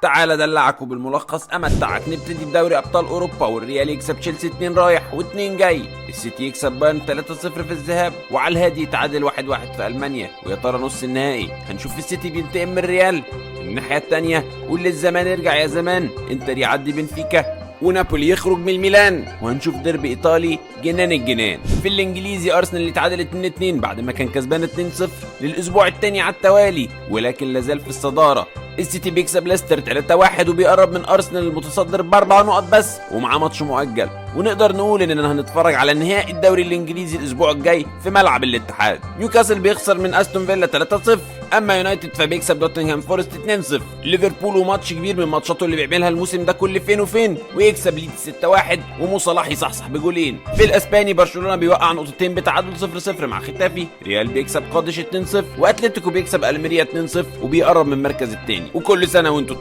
تعال ادلعك وبالملخص امتعك. نبتدي بدوري ابطال اوروبا، والريال يكسب تشيلسي 2 رايح و2 جاي، السيتي يكسب بايرن 3-0 في الذهاب، وعلى الهادي يتعادل 1-1 في المانيا. ويا ترى نص النهائي هنشوف السيتي بينتقم من الريال؟ الناحيه الثانيه قول للزمان ارجع يا زمان، انتر يعدي بنفيكا ونابولي يخرج من الميلان، وهنشوف ديربي ايطالي جنان الجنان. في الانجليزي ارسنال اللي اتعادل 2-2 بعد ما كان كسبان 2-0 للاسبوع الثاني على التوالي، ولكن لازال في الصداره. السيتي بيكسب ليستر 3-1 وبيقرب من ارسنال المتصدر ب4 نقط بس، ومعاه ماتش مؤجل. ونقدر نقول اننا هنتفرج على نهائي الدوري الانجليزي الاسبوع الجاي في ملعب الاتحاد. نيوكاسل بيخسر من استون فيلا 3-0، اما يونايتد فبيكسب نوتنغهام فورست 2-0. ليفربول وماتش كبير من ماتشاته اللي بيعملها الموسم ده كل فين وفين، ويكسب ليدز 6-1 ومو صلاح يصحصح بجولين. في الاسباني برشلونه بيوقع نقطتين بتعادل 0-0 مع ختافي، ريال بيكسب قادش 2-0، واتلتيكو بيكسب الميريا 2-0 وبيقرب من المركز الثاني. وكل سنه وانتم طيبين.